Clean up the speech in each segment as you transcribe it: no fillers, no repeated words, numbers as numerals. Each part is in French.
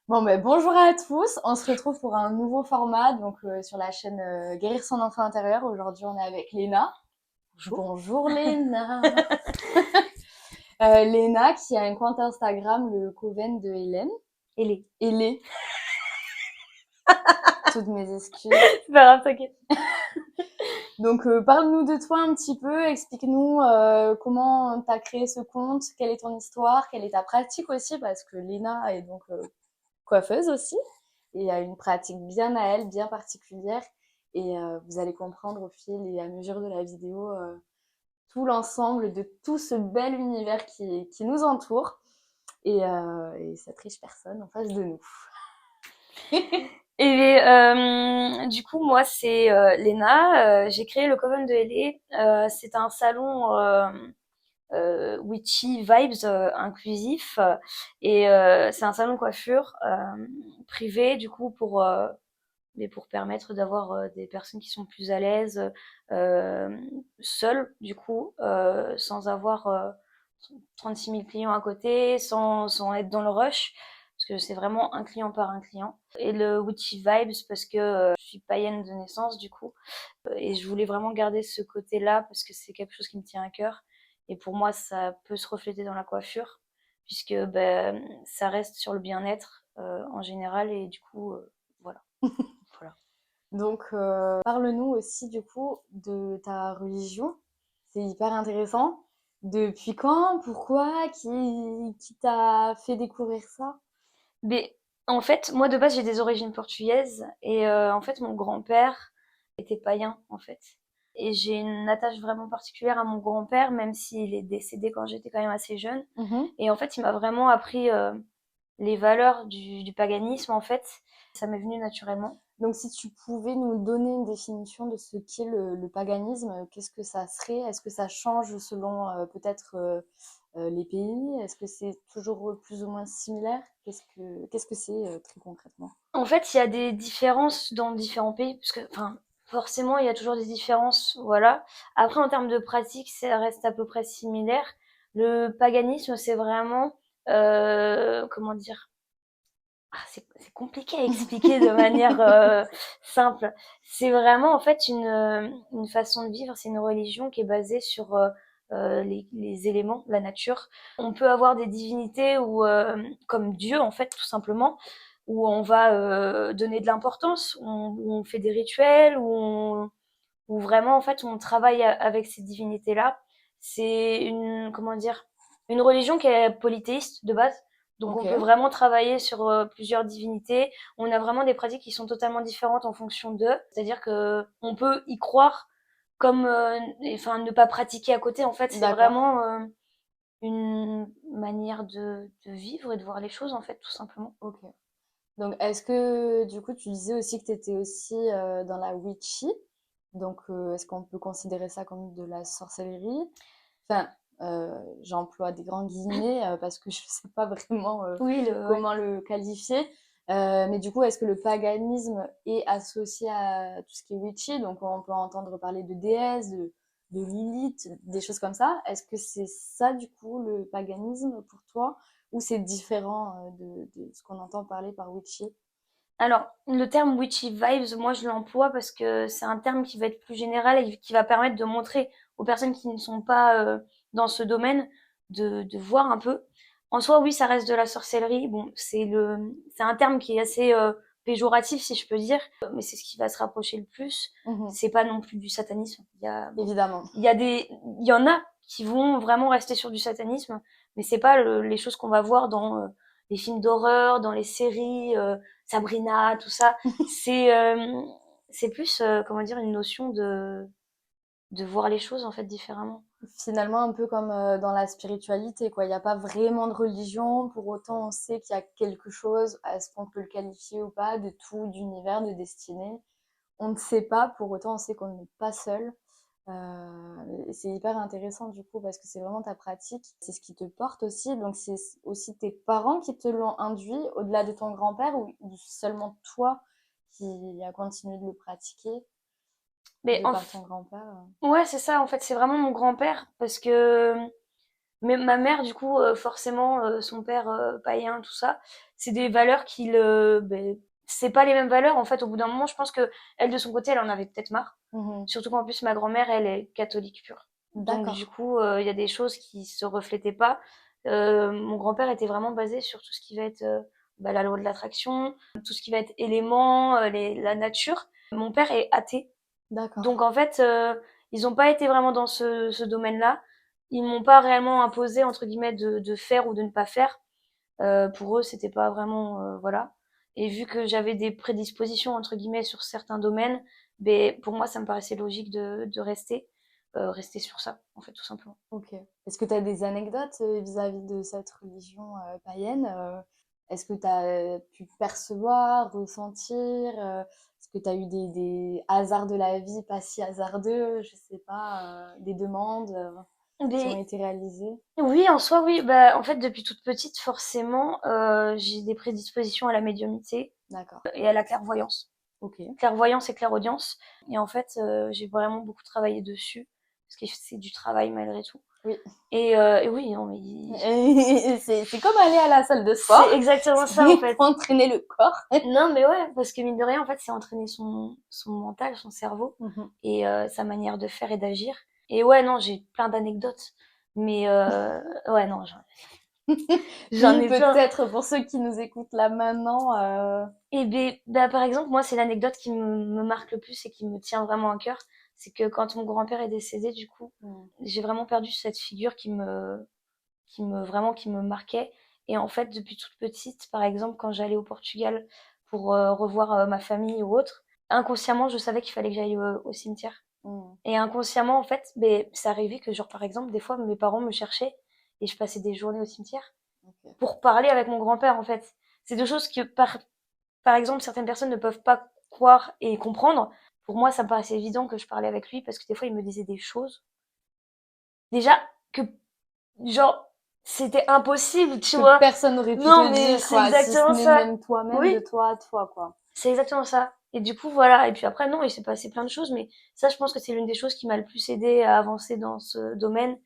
Bon, ben, bonjour à tous. On se retrouve pour un nouveau format donc sur la chaîne Guérir son enfant intérieur. Aujourd'hui, on est avec Léna. Bonjour. Bonjour Léna. Léna qui a un compte Instagram, le Coven de Hélène. Et les. Hélé, toutes mes excuses. C'est pas grave, t'inquiète. Donc, parle-nous de toi un petit peu. Explique-nous comment tu as créé ce compte, quelle est ton histoire, quelle est ta pratique aussi, parce que Léna est donc coiffeuse aussi et a une pratique bien à elle, bien particulière. Et vous allez comprendre au fil et à mesure de la vidéo tout l'ensemble de tout ce bel univers qui nous entoure et cette riche personne en face de nous. Et du coup, moi, c'est Léna. J'ai créé le Coven de LA. C'est un salon witchy vibes inclusif. Et c'est un salon de coiffure privé, du coup, mais pour permettre d'avoir des personnes qui sont plus à l'aise euh, seules, du coup, sans avoir 36 000 clients à côté, sans être dans le rush, parce que c'est vraiment un client par un client. Et le Witchy Vibes, parce que je suis païenne de naissance, du coup, et je voulais vraiment garder ce côté-là, parce que c'est quelque chose qui me tient à cœur. Et pour moi, ça peut se refléter dans la coiffure, puisque ben, ça reste sur le bien-être en général, et du coup, voilà. Voilà. Donc, parle-nous aussi du coup de ta religion. C'est hyper intéressant. Depuis quand? Pourquoi? Qui t'a fait découvrir ça? Mais en fait, moi de base j'ai des origines portugaises et en fait mon grand-père était païen en fait. Et j'ai une attache vraiment particulière à mon grand-père, même s'il est décédé quand j'étais quand même assez jeune. Mhm. Et en fait, il m'a vraiment appris les valeurs du paganisme en fait. Ça m'est venu naturellement. Donc, si tu pouvais nous donner une définition de ce qu'est le paganisme, qu'est-ce que ça serait? Est-ce que ça change selon peut-être les pays? Est-ce que c'est toujours plus ou moins similaire? Qu'est-ce que c'est très concrètement? En fait, il y a des différences dans différents pays, parce que, enfin, forcément, il y a toujours des différences, voilà. Après, en termes de pratique, ça reste à peu près similaire. Le paganisme, c'est vraiment, comment dire, c'est compliqué à expliquer de manière simple. C'est vraiment en fait une façon de vivre, c'est une religion qui est basée sur les éléments, la nature. On peut avoir des divinités ou comme Dieu en fait tout simplement, où on va donner de l'importance, où on fait des rituels, où vraiment en fait on travaille avec ces divinités là. C'est une comment dire une religion qui est polythéiste de base, donc Ok, on peut vraiment travailler sur plusieurs divinités. On a vraiment des pratiques qui sont totalement différentes en fonction d'eux, c'est-à-dire que on peut y croire comme enfin ne pas pratiquer à côté. En fait c'est d'accord. vraiment une manière de vivre et de voir les choses en fait tout simplement. Ok. Donc, est-ce que du coup, tu disais aussi que tu étais aussi dans la witchy? Donc, est-ce qu'on peut considérer ça comme de la sorcellerie? Enfin, j'emploie des grands guillemets parce que je ne sais pas vraiment Oui ouais. comment le qualifier. Mais du coup, est-ce que le paganisme est associé à tout ce qui est witchy? Donc, on peut entendre parler de déesses, de Lilith, des choses comme ça. Est-ce que c'est ça, du coup, le paganisme pour toi? Ou c'est différent de ce qu'on entend parler par witchy? Alors, le terme witchy vibes, moi je l'emploie parce que c'est un terme qui va être plus général et qui va permettre de montrer aux personnes qui ne sont pas dans ce domaine de voir un peu. En soi, oui, ça reste de la sorcellerie. Bon, c'est un terme qui est assez péjoratif, si je peux dire, mais c'est ce qui va se rapprocher le plus. Mhm. C'est pas non plus du satanisme. Évidemment. Il y en a qui vont vraiment rester sur du satanisme, mais c'est pas les choses qu'on va voir dans les films d'horreur, dans les séries. Sabrina, tout ça, c'est euh, c'est plus comment dire une notion de voir les choses en fait différemment. Finalement, un peu comme dans la spiritualité, quoi. Il n'y a pas vraiment de religion, pour autant on sait qu'il y a quelque chose, est-ce qu'on peut le qualifier ou pas, de tout, d'univers, de destinée. On ne sait pas, pour autant on sait qu'on n'est pas seul. Et c'est hyper intéressant du coup parce que c'est vraiment ta pratique, c'est ce qui te porte aussi. Donc c'est aussi tes parents qui te l'ont induit au-delà de ton grand-père ou seulement toi qui a continué de le pratiquer Mais de par ton grand-père. ouais, c'est ça en fait, c'est vraiment mon grand-père parce que Mais ma mère, du coup, forcément, son père païen, tout ça, c'est des valeurs c'est pas les mêmes valeurs. En fait, au bout d'un moment, je pense que elle, de son côté, elle en avait peut-être marre. Mhm. Surtout qu'en plus, ma grand-mère, elle est catholique pure. Donc, du D'accord. coup, il y a des choses qui se reflétaient pas. Mon grand-père était vraiment basé sur tout ce qui va être la loi de l'attraction, tout ce qui va être éléments, la nature. Mon père est athée. D'accord. Donc en fait, ils ont pas été vraiment dans ce domaine-là. Ils m'ont pas réellement imposé entre guillemets de faire ou de ne pas faire. Pour eux, c'était pas vraiment voilà. Et vu que j'avais des prédispositions entre guillemets sur certains domaines, ben pour moi, ça me paraissait logique de rester sur ça, en fait, tout simplement. Ok. Est-ce que tu as des anecdotes vis-à-vis de cette religion païenne? Est-ce que tu as pu percevoir, ressentir? Est-ce que tu as eu des hasards de la vie pas si hasardeux, je sais pas, des demandes qui ont Mais été réalisées? oui, en soi, oui. Bah, en fait, depuis toute petite, forcément, j'ai des prédispositions à la médiumnité D'accord. et à la clairvoyance. Ok. Clairvoyance et clairaudience. Et en fait, j'ai vraiment beaucoup travaillé dessus, parce que c'est du travail malgré tout. Oui. Et oui, non, mais Et c'est comme aller à la salle de sport, c'est exactement ça en c'est fait. entraîner le corps. Non, mais ouais, parce que mine de rien, en fait, c'est entraîner son mental, son cerveau Mhm. et sa manière de faire et d'agir. Et ouais, non, j'ai plein d'anecdotes. Mais ouais, non, j'en Oui, ai plein. peut-être pour ceux qui nous écoutent là maintenant. Et par exemple, moi, c'est l'anecdote qui me marque le plus et qui me tient vraiment à cœur. C'est que quand mon grand-père est décédé, du coup, Hmm. j'ai vraiment perdu cette figure qui me marquait. Et en fait, depuis toute petite, par exemple, quand j'allais au Portugal pour revoir ma famille ou autre, inconsciemment, je savais qu'il fallait que j'aille au cimetière. Hmm. Et inconsciemment, en fait, ça arrivait que, genre, par exemple, des fois, mes parents me cherchaient et je passais des journées au cimetière Ok. pour parler avec mon grand-père, en fait. C'est deux choses que, par exemple, certaines personnes ne peuvent pas croire et comprendre. Pour moi, ça me paraissait évident que je parlais avec lui parce que des fois, il me disait des choses. Déjà, que, genre, c'était impossible, tu Que vois. personne n'aurait pu Non, te mais dire, c'est quoi, si ce exactement n'est ça. même toi-même de Oui, toi à toi, quoi. c'est exactement ça. Et du coup, voilà. Et puis après, non, il s'est passé plein de choses, mais ça, je pense que c'est l'une des choses qui m'a le plus aidé à avancer dans ce domaine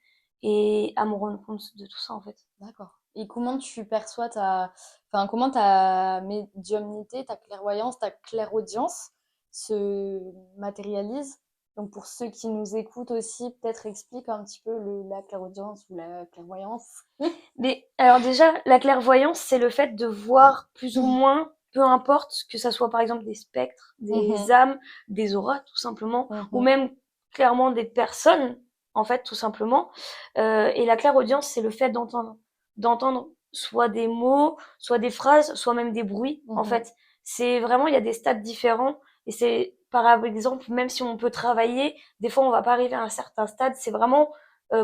et à me rendre compte de tout ça, en fait. D'accord. Et comment tu perçois enfin, comment ta médiumnité, ta clairvoyance, ta clairaudience se matérialise? Donc, pour ceux qui nous écoutent aussi, peut-être explique un petit peu la clairaudience ou la clairvoyance. Mais alors déjà, la clairvoyance, c'est le fait de voir plus ou moins, peu importe que ça soit par exemple des spectres, des Mhm, âmes, des auras tout simplement, ou mhm, même clairement des personnes, en fait, tout simplement. Et la clairaudience, c'est le fait d'entendre soit des mots, soit des phrases, soit même des bruits. En mhm. fait, c'est vraiment, il y a des stades différents. Et c'est, par exemple, même si on peut travailler, des fois on va pas arriver à un certain stade. C'est vraiment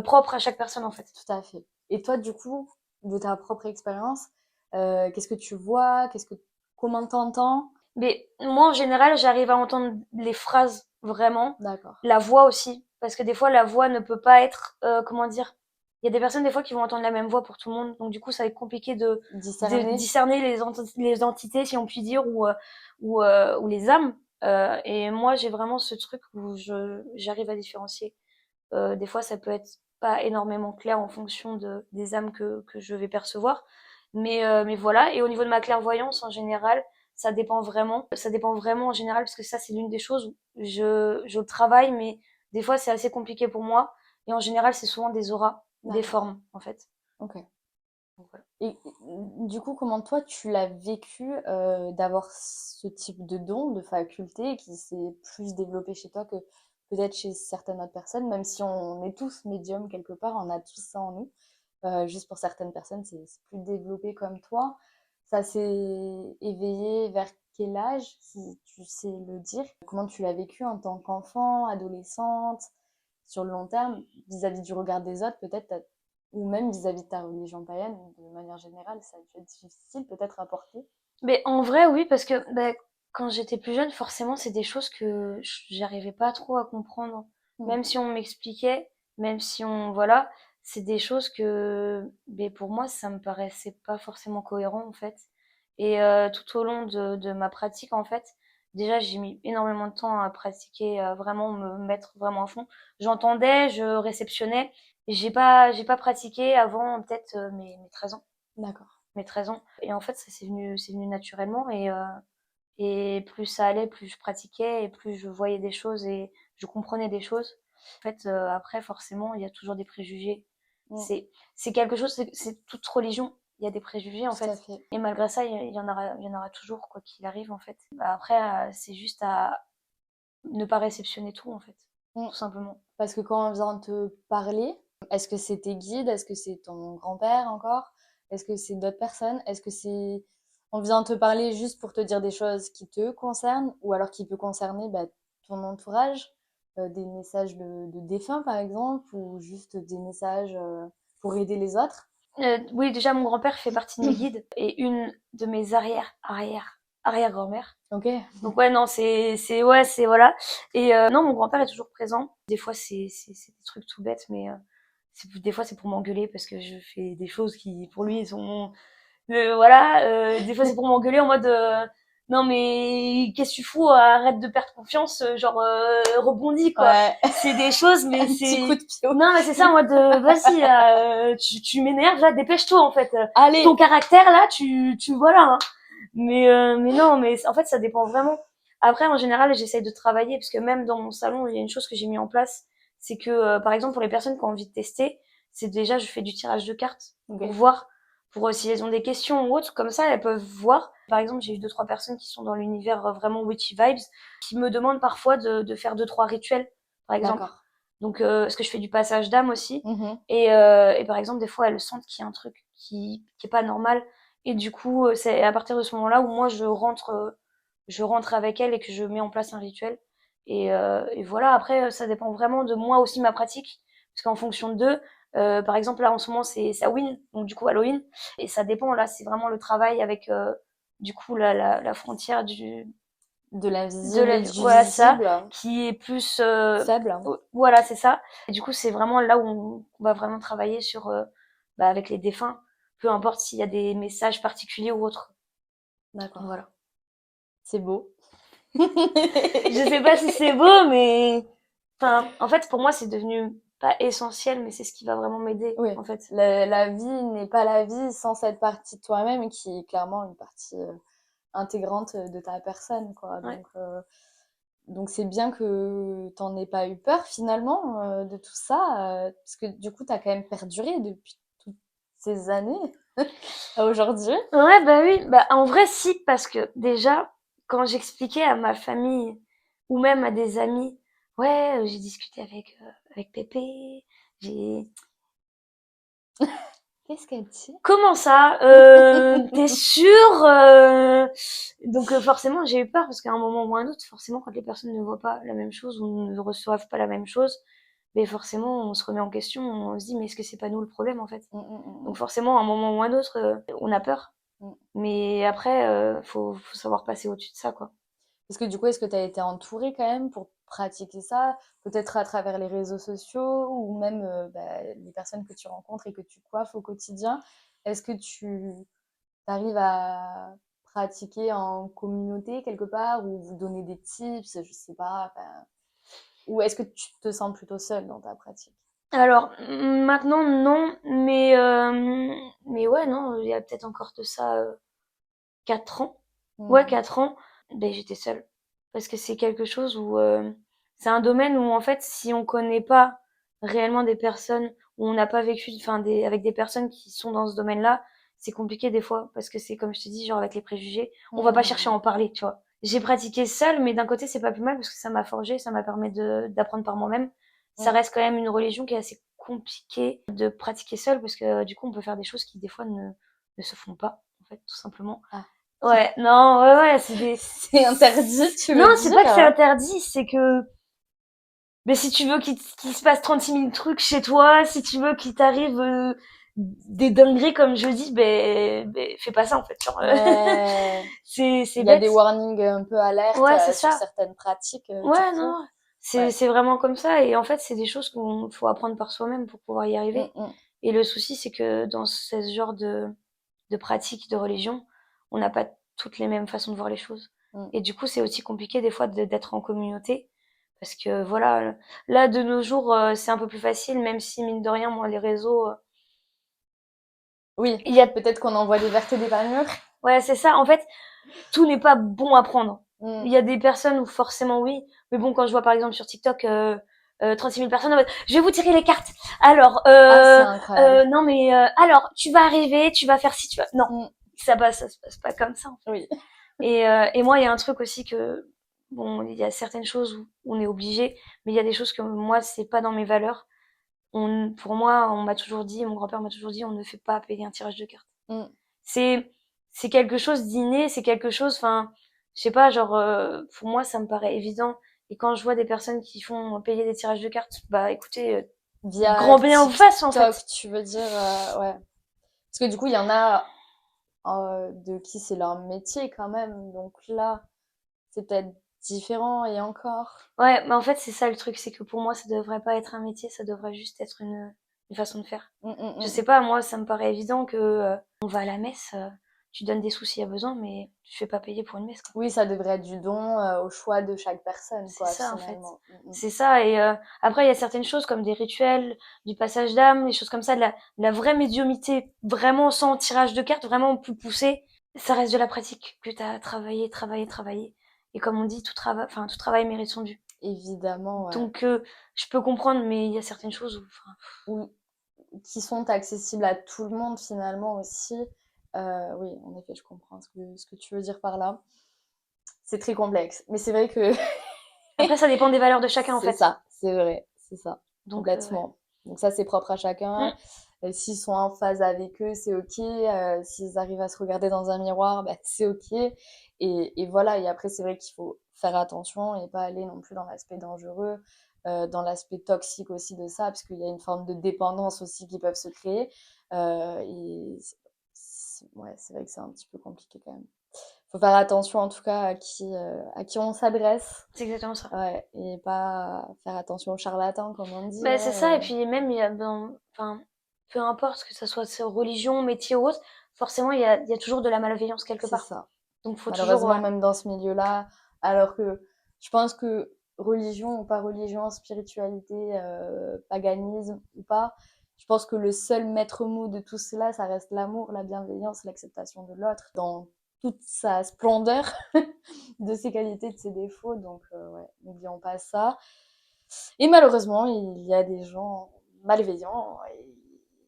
propre à chaque personne, en fait. Tout à fait. Et toi, du coup, de ta propre expérience, qu'est-ce que tu vois? Comment t'entends? Mais moi, en général, j'arrive à entendre les phrases vraiment, D'accord. la voix aussi, parce que des fois, la voix ne peut pas être, comment dire, il y a des personnes des fois qui vont entendre la même voix pour tout le monde, donc du coup, ça va être compliqué de Discerner? discerner les entités, si on peut dire, ou les âmes. Et moi, j'ai vraiment ce truc où j'arrive à différencier. Des fois, ça peut être pas énormément clair en fonction des âmes que je vais percevoir. Mais voilà. Et au niveau de ma clairvoyance, en général, ça dépend vraiment. Ça dépend vraiment en général, parce que ça, c'est l'une des choses où je travaille, mais des fois, c'est assez compliqué pour moi. Et en général, c'est souvent des auras, des D'accord. formes, en fait. Ok. Donc, voilà. Et du coup, comment toi, tu l'as vécu d'avoir ce type de don, de faculté qui s'est plus développé chez toi que peut-être chez certaines autres personnes, même si on est tous médiums quelque part, on a tous ça en nous. Juste pour certaines personnes, c'est plus développé comme toi. Ça s'est éveillé vers quel âge, si tu sais le dire? Comment tu l'as vécu en tant qu'enfant, adolescente, sur le long terme, vis-à-vis du regard des autres, peut-être, ou même vis-à-vis de ta religion païenne, de manière générale, ça a dû être difficile peut-être à porter. Mais en vrai, oui, parce que quand j'étais plus jeune, forcément, c'est des choses que j'arrivais pas trop à comprendre. Hmm. Même si on m'expliquait, même si voilà, c'est des choses que, pour moi, ça me paraissait pas forcément cohérent, en fait. Et tout au long de ma pratique, en fait, déjà, j'ai mis énormément de temps à pratiquer, à vraiment me mettre vraiment à fond. J'entendais, je réceptionnais, J'ai pas pratiqué avant peut-être mes 13 ans. D'accord. Mes 13 ans. Et en fait, ça c'est venu naturellement. Et plus ça allait, plus je pratiquais et plus je voyais des choses et je comprenais des choses. En fait, après, forcément, il y a toujours des préjugés. Mm, C'est quelque chose, c'est toute religion. Il y a des préjugés, en tout à fait. fait. Et malgré ça, il y en aura toujours, quoi qu'il arrive, en fait. Bah, après, c'est juste à ne pas réceptionner tout, en fait. Mm. Tout simplement. Parce que quand on vient te parler, est-ce que c'est tes guides? Est-ce que c'est ton grand-père encore? Est-ce que c'est d'autres personnes? Est-ce que c'est... On vient te parler juste pour te dire des choses qui te concernent ou alors qui peut concerner bah, ton entourage, des messages de défunts par exemple, ou juste des messages pour aider les autres? Oui, déjà, mon grand-père fait partie de mes guides et une de mes arrière-grand-mères. Ok, Donc ouais, non, ouais, c'est voilà. Et non, mon grand-père est toujours présent. Des fois, c'est des trucs tout bêtes, mais des fois, c'est pour m'engueuler parce que je fais des choses qui, pour lui, sont voilà. Des fois, c'est pour m'engueuler en mode non mais qu'est-ce que tu fous? Arrête de perdre confiance, genre rebondis quoi. ouais, C'est des choses, mais un petit coup c'est de pied. non mais c'est ça en mode vas-y, tu m'énerves là, dépêche-toi en fait. Ton Allez! caractère là, tu voilà. Hein. Mais non, mais en fait, ça dépend vraiment. Après, en général, j'essaye de travailler parce que même dans mon salon, il y a une chose que j'ai mis en place, c'est que, par exemple, pour les personnes qui ont envie de tester, c'est déjà, je fais du tirage de cartes Ok, pour voir, pour si elles ont des questions ou autres, comme ça, elles peuvent voir. Par exemple, j'ai eu 2, 3 personnes qui sont dans l'univers vraiment witchy vibes, qui me demandent parfois de faire 2, 3 rituels, par exemple. d'accord. Donc, parce que je fais du passage d'âme aussi. Mhm. Et par exemple, des fois, elles sentent qu'il y a un truc qui est pas normal. Et du coup, c'est à partir de ce moment-là où moi, je rentre avec elles et que je mets en place un rituel. Et voilà, après, ça dépend vraiment de moi aussi, ma pratique. Parce qu'en fonction d'eux, par exemple, là, en ce moment, c'est Halloween, donc du coup, Halloween. Et ça dépend, là, c'est vraiment le travail avec, du coup, la frontière De de l'invisible et du voilà ça visible, qui est plus faible. voilà c'est ça et du coup c'est vraiment là où on va vraiment travailler sur bah, avec les défunts peu importe s'il y a des messages particuliers ou autres D'accord. voilà C'est beau. je sais pas si c'est beau mais enfin en fait pour moi c'est devenu pas essentiel mais c'est ce qui va vraiment m'aider Oui, en fait la vie n'est pas la vie sans cette partie de toi-même qui est clairement une partie intégrante de ta personne, quoi. ouais Donc c'est bien que t'en aies pas eu peur finalement de tout ça, parce que du coup t'as quand même perduré depuis toutes ces années à aujourd'hui. ouais bah oui bah en vrai si parce que déjà quand j'expliquais à ma famille ou même à des amis ouais j'ai discuté avec Pépé j'ai Qu'est-ce qu'elle dit? comment ça t'es sûr donc forcément j'ai eu peur parce qu'à un moment ou un autre forcément quand les personnes ne voient pas la même chose ou ne reçoivent pas la même chose mais forcément on se remet en question on se dit mais est-ce que c'est pas nous le problème en fait donc Mm. forcément à un moment ou un autre on a peur Mm. mais après faut savoir passer au-dessus de ça quoi Parce que du coup, est-ce que tu as été entourée quand même pour pratiquer ça? Peut-être à travers les réseaux sociaux ou même bah, les personnes que tu rencontres et que tu coiffes au quotidien. Est-ce que tu arrives à pratiquer en communauté quelque part ou vous donner des tips, je sais pas, enfin, ou est-ce que tu te sens plutôt seule dans ta pratique? alors maintenant non mais ouais non il y a peut-être encore de ça 4 ans. Ouais, Mhm. 4 ans. Ben, j'étais seule. Parce que c'est quelque chose où c'est un domaine où en fait, si on connaît pas réellement des personnes, où on n'a pas vécu, enfin, avec des personnes qui sont dans ce domaine-là, c'est compliqué des fois. Parce que c'est comme je te dis, genre avec les préjugés, on va pas chercher à Mhm. en parler, tu vois. J'ai pratiqué seule, mais d'un côté, c'est pas plus mal parce que ça m'a forgé, ça m'a permis d'apprendre par moi-même. Ça Mm. reste quand même une religion qui est assez compliquée de pratiquer seule parce que du coup, on peut faire des choses qui des fois ne se font pas, en fait, tout simplement. Ah, Ouais, non, ouais, ouais, c'est des. c'est interdit, tu Non, veux c'est dire, pas que c'est hein? interdit, c'est que. Mais si tu veux qu'il se passe 36 000 trucs chez toi, si tu veux qu'il t'arrive des dingueries comme je dis, ben fais pas ça en fait. Genre, Ouais. c'est Il y a bête. des warnings un peu alertes Ouais, c'est sur ça. certaines pratiques, du Ouais, coup. non. Ouais. C'est vraiment comme ça. Et en fait, c'est des choses qu'on faut apprendre par soi-même pour pouvoir y Mm, arriver. mm, Et le souci, c'est que dans ce genre de pratique, de religion, on n'a pas toutes les mêmes façons de voir les choses. mm. Et du coup, c'est aussi compliqué des fois d'être en communauté Parce que voilà, là de nos jours, c'est un peu plus facile, même si mine de rien, moi les réseaux, Oui, il y a peut-être qu'on envoie des vertes et des pas mûres. ouais, c'est ça. En fait, tout n'est pas bon à prendre. Mm. Il y a des personnes où forcément oui, mais bon, quand je vois par exemple sur TikTok 36 000 personnes en mode je vais vous tirer les cartes. Alors Ah, c'est incroyable. non mais alors tu vas arriver, tu vas faire ci, tu vas non, Mm. ça se passe pas comme ça. Oui. Et moi il y a un truc aussi que bon, il y a certaines choses où on est obligé, mais il y a des choses que moi c'est pas dans mes valeurs. Pour moi, on m'a toujours dit, mon grand-père m'a toujours dit, on ne fait pas payer un tirage de cartes. Mm. C'est c'est quelque chose d'inné, c'est quelque chose, enfin, je sais pas, genre pour moi ça me paraît évident. Et quand je vois des personnes qui font payer des tirages de cartes, bah écoutez, Via grand bien vous fasse en TikTok, fait. tu veux dire, ouais. Parce que du coup, il y en a de qui c'est leur métier quand même. Donc là, c'est peut-être différent et encore. Ouais, mais en fait c'est ça le truc, c'est que pour moi ça devrait pas être un métier, ça devrait juste être une façon de faire. Mm, mm, Je mm. sais pas, moi ça me paraît évident que on va à la messe, tu donnes des sous s'il y a besoin, mais tu fais pas payer pour une messe quoi. Oui, ça devrait être du don au choix de chaque personne, C'est quoi, ça en fait. finalement. Mm, mm. C'est ça et après il y a certaines choses comme des rituels, du passage d'âme, des choses comme ça, de la vraie médiumnité, vraiment sans tirage de cartes, vraiment plus poussé. Ça reste de la pratique que t'as travaillé, travaillé, travaillé. Et comme on dit, tout travail mérite son dû. Évidemment, ouais. Donc je peux comprendre, mais il y a certaines choses où, enfin, Ou qui sont accessibles à tout le monde, finalement, aussi. Oui, en effet, je comprends ce que tu veux dire par là. C'est très complexe. Mais c'est vrai que après ça dépend des valeurs de chacun en c'est fait. ça, c'est vrai, c'est ça, Donc ouais. complètement. Donc ça, c'est propre à chacun. Mm, S'ils sont en phase avec eux, c'est ok. S'ils arrivent à se regarder dans un miroir, bah, c'est ok. Et voilà, et après, c'est vrai qu'il faut faire attention et pas aller non plus dans l'aspect dangereux, dans l'aspect toxique aussi de ça, parce qu'il y a une forme de dépendance aussi qui peuvent se créer. Et ouais, c'est vrai que c'est un petit peu compliqué quand même. Faut faire attention en tout cas à qui on s'adresse. c'est exactement ça. Ouais, et pas faire attention aux charlatans, comme on dit. Ben c'est Hein, ça et puis même il y a enfin peu importe que ça soit sa religion, métier ou autre, forcément il y a toujours de la malveillance quelque c'est part. ça. Donc faut toujours Malheureusement, même dans ce milieu-là, alors que je pense que religion ou pas religion, spiritualité, paganisme ou pas, je pense que le seul maître mot de tout cela, ça reste l'amour, la bienveillance, l'acceptation de l'autre dans toute sa splendeur, de ses qualités, de ses défauts. Donc, ouais, n'oublions pas ça. Et malheureusement, il y a des gens malveillants et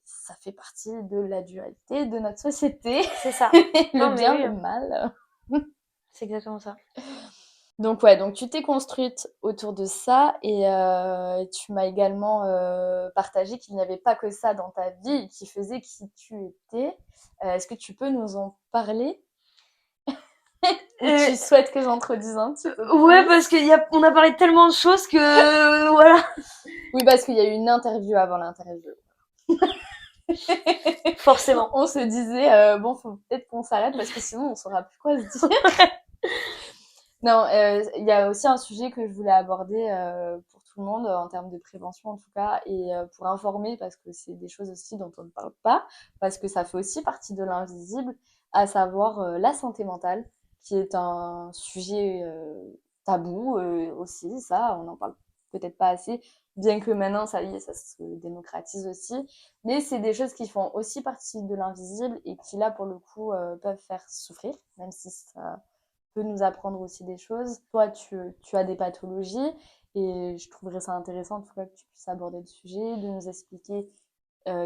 ça fait partie de la dualité de notre société, c'est ça. le Non mais bien, oui, le mal. c'est exactement ça. Donc ouais, donc tu t'es construite autour de ça et tu m'as également partagé qu'il n'y avait pas que ça dans ta vie qui faisait qui tu étais. Est-ce que tu peux nous en parler ou Euh, tu souhaites que j'introduise un petit peu ouais plus? parce on a parlé de tellement de choses que voilà. Oui, parce qu'il y a eu une interview avant l'interview. Forcément. On se disait, bon, faut peut-être qu'on s'arrête parce que sinon on saura plus quoi se dire. Non, il y a aussi un sujet que je voulais aborder pour tout le monde en termes de prévention en tout cas et pour informer parce que c'est des choses aussi dont on ne parle pas parce que ça fait aussi partie de l'invisible, à savoir la santé mentale qui est un sujet tabou aussi, ça, on n'en parle peut-être pas assez, bien que maintenant ça y est, ça se démocratise aussi, mais c'est des choses qui font aussi partie de l'invisible et qui là pour le coup peuvent faire souffrir, même si ça peut nous apprendre aussi des choses. Toi, tu as des pathologies et je trouverais ça intéressant en tout cas que tu puisses aborder le sujet, de nous expliquer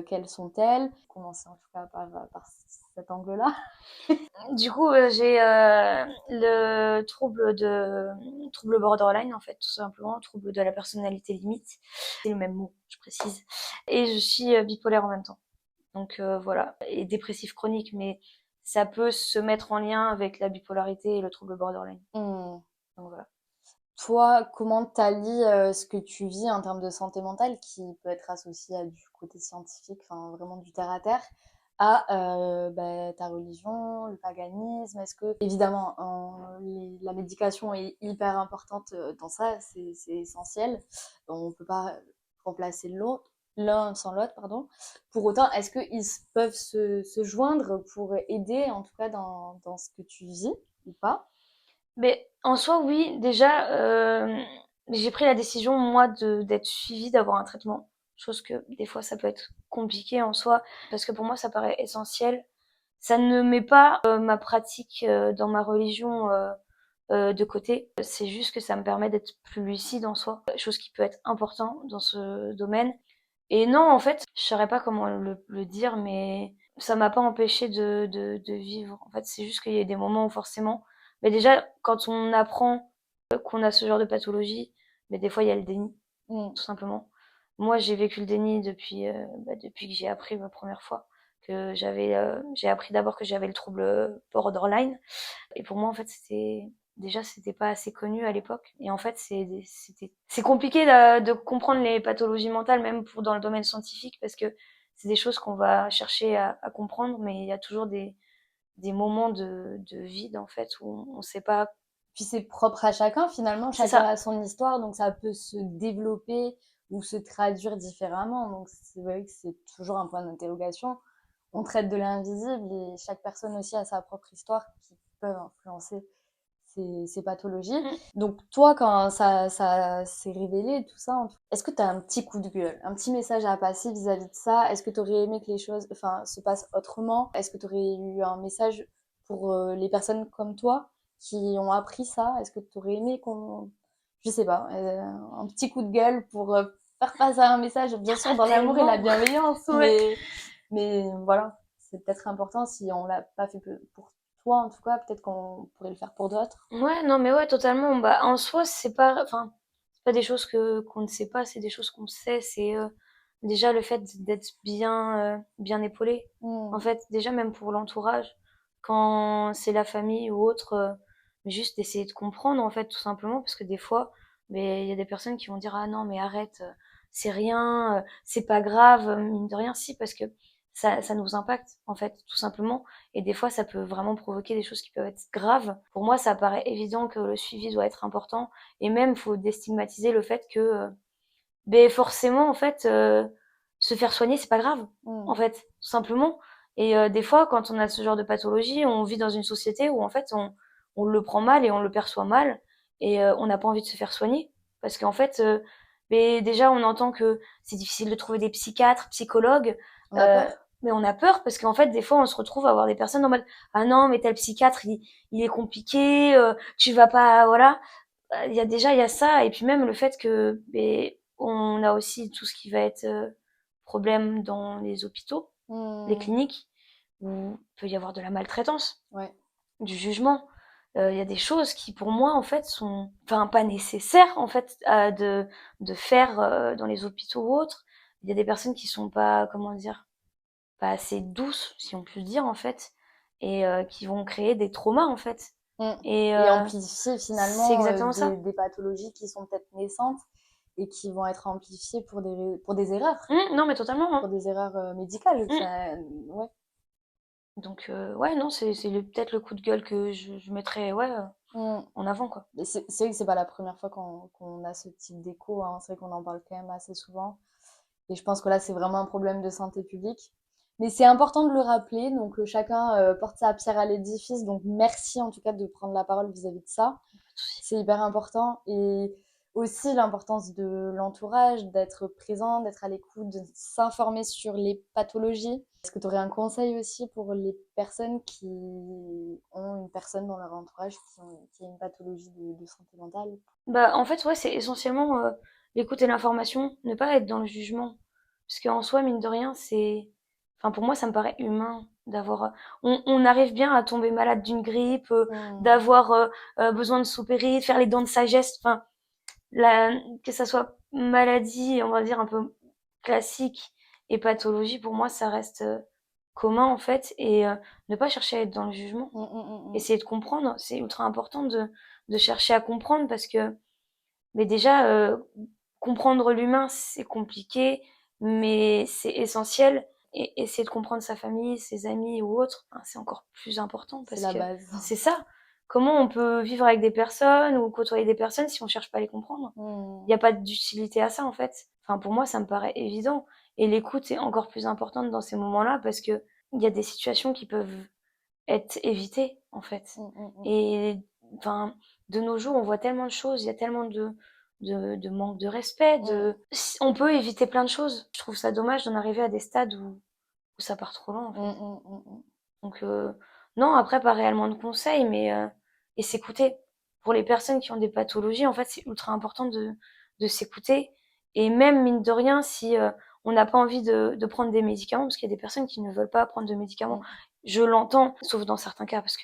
quelles sont-elles. Commencer en tout cas par cet angle-là. Du coup, j'ai le trouble borderline en fait, tout simplement, trouble de la personnalité limite. C'est le même mot, je précise. Et je suis bipolaire en même temps. Donc voilà, et dépressif chronique, mais ça peut se mettre en lien avec la bipolarité et le trouble borderline. Hmm. Donc voilà. Toi, comment t'allies ce que tu vis en termes de santé mentale, qui peut être associé à du côté scientifique, enfin vraiment du terre à terre, à bah, ta religion, le paganisme? Est-ce que, évidemment, la médication est hyper importante dans ça, c'est essentiel. On ne peut pas remplacer l'autre, l'un sans l'autre, pardon. Pour autant, est-ce qu'ils peuvent se joindre pour aider, en tout cas dans ce que tu vis ou pas? Mais en soi, oui, déjà, j'ai pris la décision, moi, d'être suivie, d'avoir un traitement. Chose que, des fois, ça peut être compliqué en soi, parce que pour moi, ça paraît essentiel. Ça ne met pas ma pratique dans ma religion de côté. C'est juste que ça me permet d'être plus lucide en soi, chose qui peut être important dans ce domaine. Et non, en fait, je saurais pas comment le dire, mais ça m'a pas empêché de vivre. En fait, c'est juste qu'il y a des moments où forcément, mais déjà, quand on apprend qu'on a ce genre de pathologie, mais des fois, il y a le déni, Mm. tout simplement. Moi, j'ai vécu le déni depuis que j'ai appris ma première fois que j'ai appris d'abord que j'avais le trouble borderline. Et pour moi, en fait, c'était pas assez connu à l'époque. Et en fait, c'est compliqué de comprendre les pathologies mentales, même dans le domaine scientifique, parce que c'est des choses qu'on va chercher à comprendre, mais il y a toujours des moments de vide, en fait, où on sait pas. Puis c'est propre à chacun, finalement, C'est chacun ça. a son histoire, donc ça peut se développer ou se traduire différemment. Donc c'est vrai que c'est toujours un point d'interrogation. On traite de l'invisible et chaque personne aussi a sa propre histoire qui peut influencer ces pathologies. Mm. Donc toi, quand ça s'est révélé, tout ça, est-ce que tu as un petit coup de gueule, un petit message à passer vis-à-vis de ça? Est-ce que tu aurais aimé que les choses se passent autrement? Est-ce que tu aurais eu un message pour les personnes comme toi qui ont appris ça? Est-ce que tu aurais aimé qu'on... Je sais pas, un petit coup de gueule pour faire passer un message, bien sûr, dans l'amour et la Tellement. bienveillance, Ouais. mais voilà, c'est peut-être important si on l'a pas fait pour toi, en tout cas, peut-être qu'on pourrait le faire pour d'autres. Ouais, non, mais ouais, totalement. Bah, en soi, c'est pas des choses qu'on ne sait pas, c'est des choses qu'on sait. C'est déjà le fait d'être bien épaulé. En Mm. fait, déjà même pour l'entourage, quand c'est la famille ou autre, juste d'essayer de comprendre, en fait, tout simplement, parce que des fois, mais il y a des personnes qui vont dire, ah non, mais arrête, c'est rien, c'est pas grave, mine de rien, si, parce que ça nous impacte, en fait, tout simplement. Et des fois, ça peut vraiment provoquer des choses qui peuvent être graves. Pour moi, ça paraît évident que le suivi doit être important. Et même, faut déstigmatiser le fait que, ben forcément, en fait, se faire soigner, c'est pas grave, en Mm. fait, tout simplement. Et des fois, quand on a ce genre de pathologie, on vit dans une société où, en fait, on le prend mal et on le perçoit mal. Et on n'a pas envie de se faire soigner. Parce qu'en fait, ben, déjà, on entend que c'est difficile de trouver des psychiatres, psychologues. On a Euh, peur. mais on a peur parce qu'en fait, des fois, on se retrouve à avoir des personnes en mode ah non, mais tel psychiatre, il est compliqué, tu vas pas, voilà. Il y a ça, et puis même le fait que ben, on a aussi tout ce qui va être problème dans les hôpitaux, les Mm. cliniques, où il peut y avoir de la maltraitance, Ouais. du jugement. Il y a des choses qui, pour moi, en fait, sont, enfin, pas nécessaires, en fait, de faire dans les hôpitaux ou autres. Il y a des personnes qui sont pas, comment dire, pas assez douces, si on peut dire, en fait, et qui vont créer des traumas, en fait. Mm. Et Et amplifier c'est finalement exactement ça. des pathologies qui sont peut-être naissantes et qui vont être amplifiées pour des erreurs, Non, mais totalement, pour hein. des erreurs médicales. Mmh. Ouais. Donc ouais, non, c'est peut-être le coup de gueule que je mettrais, ouais, Mm. en avant, quoi. Mais c'est vrai que c'est pas la première fois qu'on a ce type d'écho, hein. C'est vrai qu'on en parle quand même assez souvent. Et je pense que là, c'est vraiment un problème de santé publique. Mais c'est important de le rappeler, donc chacun porte sa pierre à l'édifice. Donc merci en tout cas de prendre la parole vis-à-vis de ça. Pas de souci. C'est hyper important. Et aussi l'importance de l'entourage, d'être présent, d'être à l'écoute, de s'informer sur les pathologies. Est-ce que tu aurais un conseil aussi pour les personnes qui ont une personne dans leur entourage qui a une pathologie de santé mentale? Bah, en fait, ouais, c'est essentiellement l'écoute et l'information, ne pas être dans le jugement. Parce qu'en soi, mine de rien, enfin, pour moi, ça me paraît humain d'avoir. On arrive bien à tomber malade d'une grippe, Hmm. d'avoir besoin de s'opérer, de faire les dents de sagesse. Enfin, que ça soit maladie, on va dire, un peu classique et pathologie, pour moi, ça reste commun, en fait. Et ne pas chercher à être dans le jugement. Hmm, hmm, hmm, hmm. Essayer de comprendre. C'est ultra important de chercher à comprendre parce que, mais déjà, comprendre l'humain, c'est compliqué, mais c'est essentiel. Et essayer de comprendre sa famille, ses amis ou autres, ben, c'est encore plus important C'est parce la que base. c'est ça. Comment on peut vivre avec des personnes ou côtoyer des personnes si on cherche pas à les comprendre? Il Hmm. n'y a pas d'utilité à ça, en fait. Enfin, pour moi, ça me paraît évident. Et l'écoute est encore plus importante dans ces moments-là parce que il y a des situations qui peuvent être évitées, en fait. Hmm, hmm, hmm. Et, enfin, de nos jours, on voit tellement de choses, il y a tellement de manque de respect, on peut éviter plein de choses. Je trouve ça dommage d'en arriver à des stades où ça part trop loin, en fait. Donc, non, après, pas réellement de conseils, mais et s'écouter. Pour les personnes qui ont des pathologies, en fait, c'est ultra important de s'écouter. Et même, mine de rien, si on n'a pas envie de prendre des médicaments, parce qu'il y a des personnes qui ne veulent pas prendre de médicaments, je l'entends, sauf dans certains cas, parce que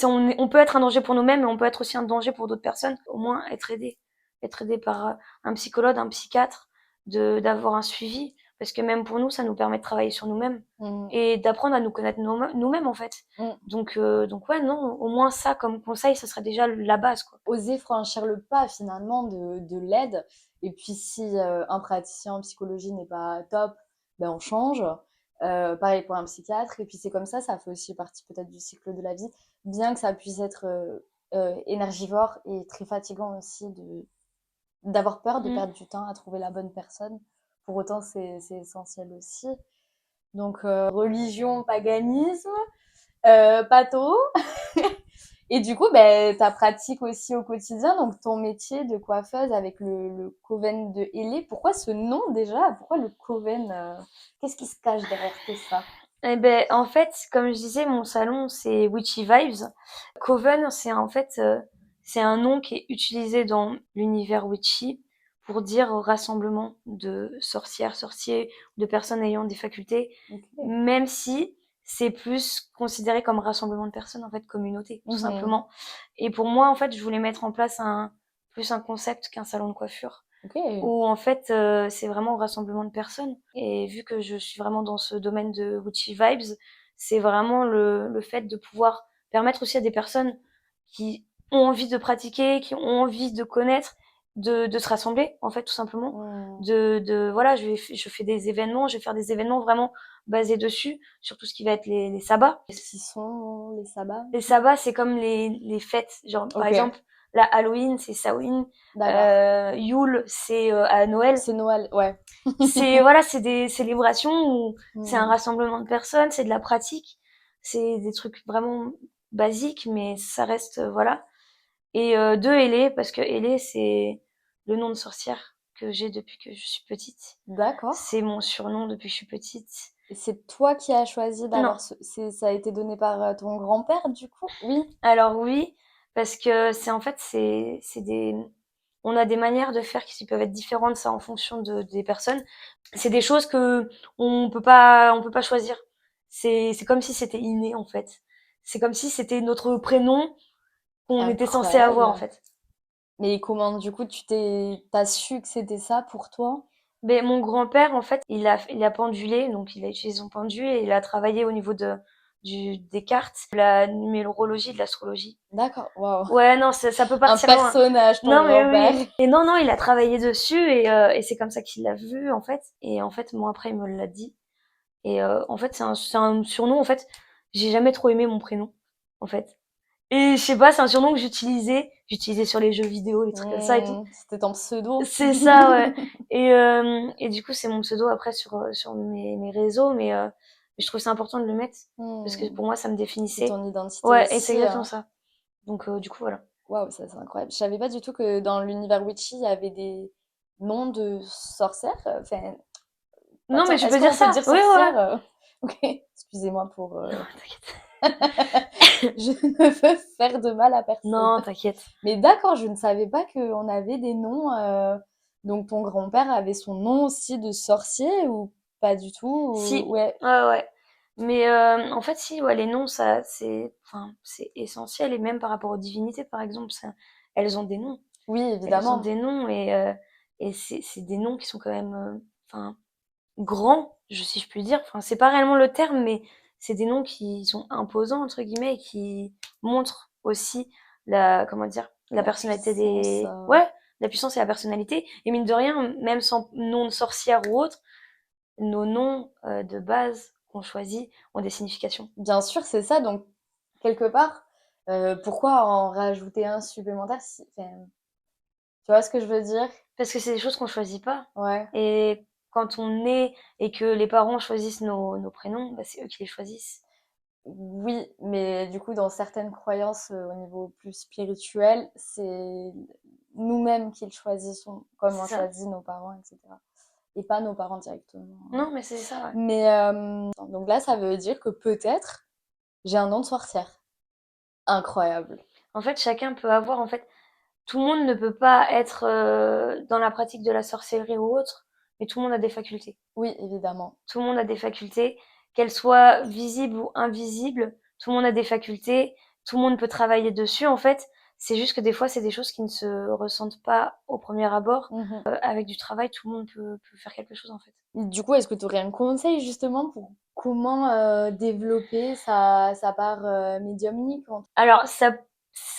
on peut être un danger pour nous-mêmes, mais on peut être aussi un danger pour d'autres personnes. Au moins, être aidé. Être aidé par un psychologue, un psychiatre, d'avoir un suivi. Parce que même pour nous, ça nous permet de travailler sur nous-mêmes et d'apprendre à nous connaître nous-mêmes, en fait. Donc ouais, non, au moins ça, comme conseil, ça serait déjà la base, quoi. Oser franchir le pas, finalement, de l'aide. Et puis, si un praticien en psychologie n'est pas top, ben on change. Pareil pour un psychiatre. Et puis, c'est comme ça fait aussi partie peut-être du cycle de la vie. Bien que ça puisse être énergivore et très fatigant aussi d'avoir peur de perdre du temps à trouver la bonne personne. Pour autant, c'est essentiel aussi. Donc, religion, paganisme, patho. Et du coup, ben, ta pratique aussi au quotidien, donc ton métier de coiffeuse avec le Coven de Hélé. Pourquoi ce nom déjà? Pourquoi le Coven? Qu'est-ce qui se cache derrière tout ça? Eh ben, en fait, comme je disais, mon salon, c'est Witchy Vibes. Coven, c'est un nom qui est utilisé dans l'univers witchy pour dire rassemblement de sorcières, sorciers, de personnes ayant des facultés, même si c'est plus considéré comme rassemblement de personnes, en fait, communauté, tout simplement. Et pour moi, en fait, je voulais mettre en place plus un concept qu'un salon de coiffure. Où en fait c'est vraiment un rassemblement de personnes. Et vu que je suis vraiment dans ce domaine de Witchy Vibes, c'est vraiment le fait de pouvoir permettre aussi à des personnes qui ont envie de pratiquer, qui ont envie de connaître, de se rassembler, en fait, tout simplement. Voilà, je fais des événements, je vais faire des événements vraiment basés dessus, sur tout ce qui va être les sabbats. Qu'est-ce qui sont les sabbats? Les sabbats, c'est comme les fêtes. Genre, par exemple, la Halloween, c'est Samhain. Yule, c'est à Noël. C'est Noël, ouais. C'est des célébrations où c'est un rassemblement de personnes, c'est de la pratique. C'est des trucs vraiment basiques, mais ça reste, voilà. Et de Hélé, parce que Hélé, c'est le nom de sorcière que j'ai depuis que je suis petite. D'accord. C'est mon surnom depuis que je suis petite. Et c'est toi qui as choisi d'avoir ça a été donné par ton grand-père, du coup? Oui. Alors oui, parce que on a des manières de faire qui peuvent être différentes, ça, en fonction des personnes. C'est des choses que on peut pas choisir. C'est comme si c'était inné, en fait. C'est comme si c'était notre prénom qu'on était censé avoir, en fait. Mais comment, du coup, t'as su que c'était ça pour toi? Mais mon grand-père, en fait, il a pendulé, donc il a utilisé son pendule et il a travaillé au niveau des cartes, de la numérologie, de l'astrologie. D'accord, waouh. Ouais, non, ça peut partir Un loin. personnage, ton Non, mais grand-père. oui. Et non, il a travaillé dessus et c'est comme ça qu'il l'a vu, en fait. Et en fait, moi, après, il me l'a dit. Et en fait, c'est un surnom, en fait. J'ai jamais trop aimé mon prénom, en fait. Et je sais pas, c'est un surnom que j'utilisais sur les jeux vidéo, les trucs comme ça et tout. C'était ton pseudo. C'est ça, ouais. Et du coup, c'est mon pseudo après sur mes réseaux, mais je trouve c'est important de le mettre parce que pour moi, ça me définissait. C'est ton identité Ouais, aussi. et c'est exactement ça. Donc, du coup, voilà. Waouh, ça c'est incroyable. Je savais pas du tout que dans l'univers witchy, il y avait des noms de sorcières. Enfin, Non, mais tu peux est-ce dire qu'on peut ça. dire Oui, sorcière? ouais. Ok, excusez-moi pour. T'inquiète. Je ne veux faire de mal à personne. Non, t'inquiète. Mais d'accord, je ne savais pas qu'on avait des noms. Donc ton grand-père avait son nom aussi de sorcier ou pas du tout? Si, Ouais. ouais. Mais en fait, si, ouais, les noms, c'est essentiel. Et même par rapport aux divinités, par exemple, elles ont des noms. Oui, Elles ont évidemment. des noms et c'est des noms qui sont quand même, grands, si je puis dire. Enfin, c'est pas réellement le terme, mais c'est des noms qui sont imposants, entre guillemets, et qui montrent aussi comment dire, la personnalité puissance. ouais, la puissance et la personnalité. Et mine de rien, même sans nom de sorcière ou autre, nos noms de base qu'on choisit ont des significations. Bien sûr, c'est ça. Donc, quelque part, pourquoi en rajouter un supplémentaire enfin, tu vois ce que je veux dire? Parce que c'est des choses qu'on choisit pas. Ouais. Et quand on naît et que les parents choisissent nos prénoms, bah, c'est eux qui les choisissent. Oui, mais du coup, dans certaines croyances au niveau plus spirituel, c'est nous-mêmes qui le choisissons, comme on C'est ça. choisit nos parents, etc. Et pas nos parents directement. Non, mais c'est ça, ouais. Mais donc là, ça veut dire que peut-être j'ai un don de sorcière. Incroyable. En fait, chacun peut avoir, en fait, tout le monde ne peut pas être dans la pratique de la sorcellerie ou autre, mais tout le monde a des facultés. Oui, évidemment. Tout le monde a des facultés, qu'elles soient visibles ou invisibles. Tout le monde a des facultés. Tout le monde peut travailler dessus, en fait. C'est juste que des fois, c'est des choses qui ne se ressentent pas au premier abord. Mhm. Avec du travail, tout le monde peut faire quelque chose, en fait. Du coup, est-ce que tu aurais un conseil justement pour comment développer sa part médiumnique Alors, ça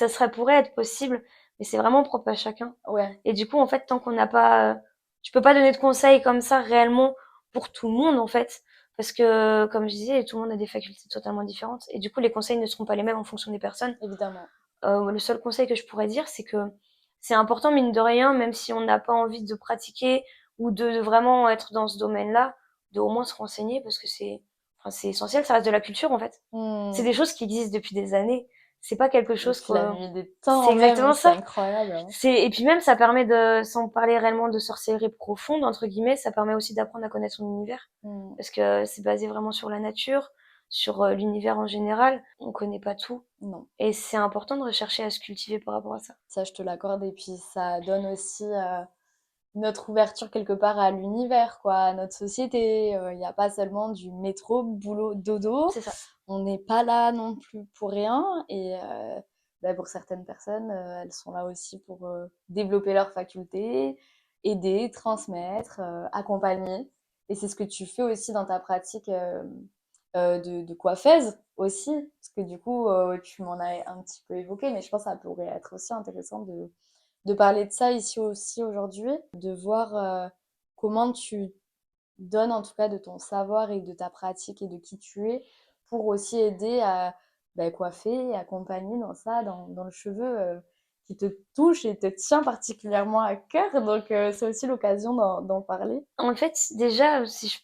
serait pourrait être possible, mais c'est vraiment propre à chacun. Ouais, Et du coup, en fait, tant qu'on n'a pas, je peux pas donner de conseils comme ça réellement pour tout le monde, en fait, parce que, comme je disais, tout le monde a des facultés totalement différentes. Et du coup, les conseils ne seront pas les mêmes en fonction des personnes. évidemment. Le seul conseil que je pourrais dire, c'est que c'est important, mine de rien, même si on n'a pas envie de pratiquer ou de vraiment être dans ce domaine-là, de au moins se renseigner parce que c'est essentiel, ça reste de la culture, en fait. C'est Hmm. des choses qui existent depuis des années. C'est pas quelque chose Depuis la que, nuit des c'est temps même, exactement c'est ça. incroyable. Hein. Et puis même, ça permet de, sans parler réellement de sorcellerie profonde, entre guillemets, ça permet aussi d'apprendre à connaître son univers. Hmm. Parce que c'est basé vraiment sur la nature, sur l'univers en général. On connaît pas tout. Non, Et c'est important de rechercher à se cultiver par rapport à ça. ça je te l'accorde. Et puis ça donne aussi notre ouverture quelque part à l'univers, quoi, à notre société. Il n'y a pas seulement du métro, boulot, dodo. C'est ça. On n'est pas là non plus pour rien. Et pour certaines personnes, elles sont là aussi pour développer leurs facultés, aider, transmettre, accompagner. Et c'est ce que tu fais aussi dans ta pratique de coiffeuse aussi. Parce que du coup, tu m'en as un petit peu évoqué, mais je pense que ça pourrait être aussi intéressant de parler de ça ici aussi aujourd'hui, de voir comment tu donnes en tout cas de ton savoir et de ta pratique et de qui tu es pour aussi aider à coiffer et accompagner dans ça, dans le cheveu qui te touche et te tient particulièrement à cœur. Donc c'est aussi l'occasion d'en parler. En fait, déjà,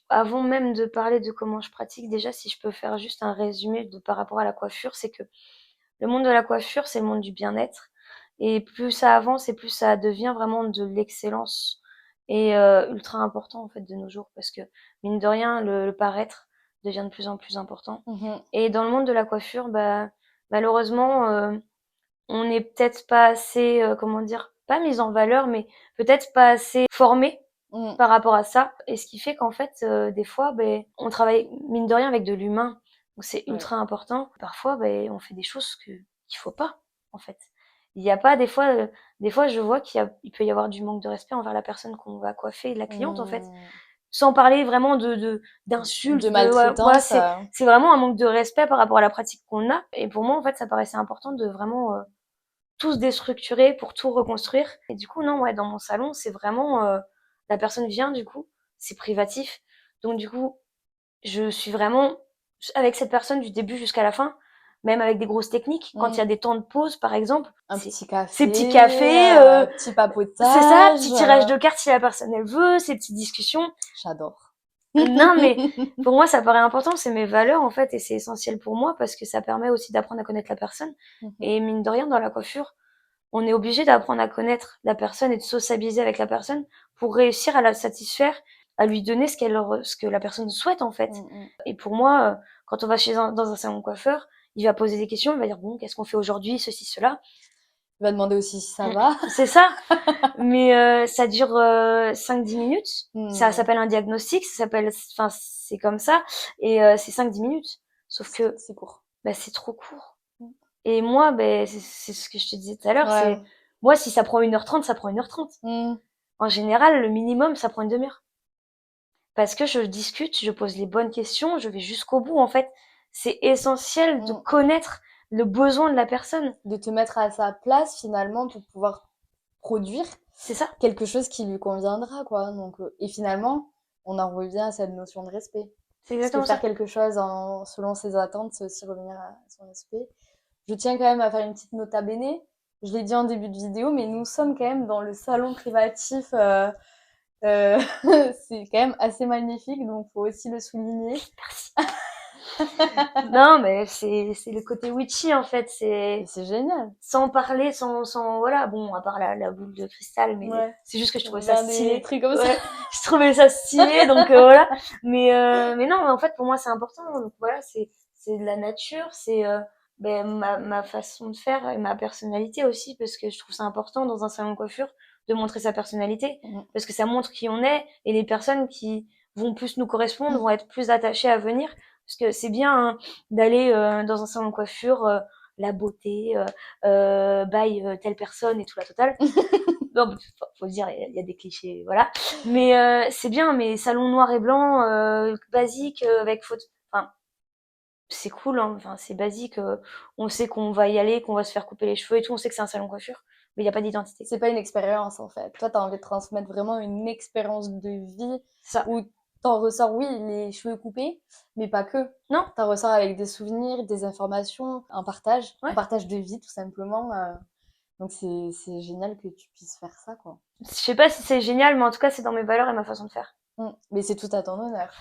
avant même de parler de comment je pratique, déjà, si je peux faire juste un résumé par rapport à la coiffure, c'est que le monde de la coiffure, c'est le monde du bien-être. Et plus ça avance et plus ça devient vraiment de l'excellence et ultra important en fait de nos jours parce que mine de rien, le paraître devient de plus en plus important. Mhm. Et dans le monde de la coiffure, malheureusement, on n'est peut-être pas assez, comment dire, pas mis en valeur, mais peut-être pas assez formé Mm. par rapport à ça. Et ce qui fait qu'en fait, des fois, on travaille mine de rien avec de l'humain. Donc c'est Ouais. ultra important. Parfois, on fait des choses qu'il faut pas, en fait. Il y a pas des fois, je vois il peut y avoir du manque de respect envers la personne qu'on va coiffer, la cliente, en fait. Mm. Sans parler vraiment De d'insultes, voilà, maltraitance. c'est vraiment un manque de respect par rapport à la pratique qu'on a. Et pour moi, en fait, ça paraissait important de vraiment tout se déstructurer pour tout reconstruire. Et du coup, non, ouais, dans mon salon, c'est vraiment la personne vient, du coup, c'est privatif. Donc du coup, je suis vraiment avec cette personne du début jusqu'à la fin, même avec des grosses techniques. Quand il y Mm. a des temps de pause, par exemple, Un c'est petit ces petits café, cafés, petit c'est ça, papotage. petit tirage de cartes si la personne elle veut, ces petites discussions. J'adore. Non, mais pour moi, ça paraît important, c'est mes valeurs en fait, et c'est essentiel pour moi parce que ça permet aussi d'apprendre à connaître la personne. Mhm. Et mine de rien, dans la coiffure, on est obligé d'apprendre à connaître la personne et de sociabiliser avec la personne pour réussir à la satisfaire, à lui donner ce que la personne souhaite en fait. Mm, mm. Et pour moi, quand on va dans un salon de coiffeur, il va poser des questions, il va dire bon, qu'est-ce qu'on fait aujourd'hui, ceci, cela. Il va demander aussi si ça va. C'est ça, mais ça dure 5-10 minutes. Ça Mm. s'appelle un diagnostic, enfin c'est comme ça, et c'est 5-10 minutes. Sauf que C'est court. c'est trop court. Mm. Et moi, c'est ce que je te disais tout à l'heure, Ouais. c'est moi si ça prend 1h30, ça prend 1h30. Mm. En général, le minimum, ça prend une demi-heure. Parce que je discute, je pose les bonnes questions, je vais jusqu'au bout, en fait. C'est essentiel de Mm. connaître le besoin de la personne. De te mettre à sa place finalement pour pouvoir produire C'est ça. quelque chose qui lui conviendra, quoi. Donc, et finalement, on en revient à cette notion de respect. C'est Parce que exactement faire ça. quelque chose selon ses attentes, c'est aussi revenir à son respect. Je tiens quand même à faire une petite nota bene. Je l'ai dit en début de vidéo, mais nous sommes quand même dans le salon privatif. C'est quand même assez magnifique, donc faut aussi le souligner. Merci. Non, mais c'est le côté witchy, en fait. Et C'est c'est génial. sans parler, sans, voilà. Bon, à part la boule de cristal, mais Ouais. c'est juste que je trouvais J'aime ça bien des stylé. trucs comme ça. Ouais, je trouvais ça stylé, donc voilà. Mais non, en fait, pour moi, c'est important. Donc voilà, c'est de la nature, c'est ben, ma façon de faire et ma personnalité aussi, parce que je trouve ça important dans un salon de coiffure de montrer sa personnalité, Mhm. parce que ça montre qui on est, et les personnes qui vont plus nous correspondre vont être plus attachées à venir, parce que c'est bien hein, d'aller dans un salon de coiffure, la beauté, by telle personne et tout la totale. Non, faut dire, il y a des clichés, voilà. Mais c'est bien, mais salon noir et blanc, basique, avec photo. Enfin, c'est cool, hein. Enfin, c'est basique. On sait qu'on va y aller, qu'on va se faire couper les cheveux et tout. On sait que c'est un salon de coiffure, mais il n'y a pas d'identité. C'est pas une expérience en fait. Toi, tu as envie de transmettre vraiment une expérience de vie Ça. où t'en ressors, oui, les cheveux coupés, mais pas que. Non. T'en ressors avec des souvenirs, des informations, un Ouais. partage de vie tout simplement. Donc c'est génial que tu puisses faire ça, quoi. Je sais pas si c'est génial, mais en tout cas, c'est dans mes valeurs et ma façon de faire. Mais c'est tout à ton honneur.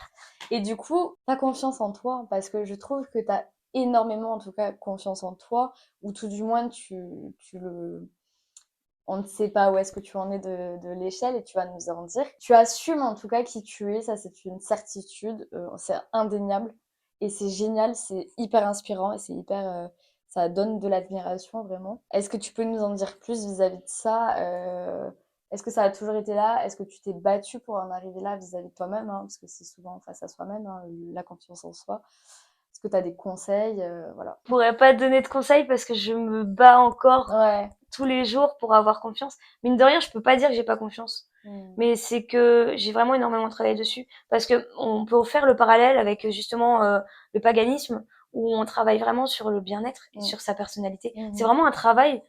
Et du coup, t'as confiance en toi, parce que je trouve que t'as énormément, en tout cas, confiance en toi, ou tout du moins, tu le, on ne sait pas où est-ce que tu en es de l'échelle et tu vas nous en dire. Tu assumes en tout cas qui tu es, ça c'est une certitude, c'est indéniable et c'est génial, c'est hyper inspirant et c'est hyper, ça donne de l'admiration vraiment. Est-ce que tu peux nous en dire plus vis-à-vis de ça? Est-ce que ça a toujours été là? Est-ce que tu t'es battu pour en arriver là vis-à-vis de toi-même, hein, parce que c'est souvent face à soi-même, hein, la confiance en soi. Est-ce que tu as des conseils? Voilà. Je pourrais pas te donner de conseils parce que je me bats encore Ouais. tous les jours pour avoir confiance. Mine de rien, je peux pas dire que j'ai pas confiance. Mm. Mais c'est que j'ai vraiment énormément travaillé dessus. Parce que on peut faire le parallèle avec justement le paganisme, où on travaille vraiment sur le bien-être et Mm. sur sa personnalité. C'est Mhm. vraiment un travail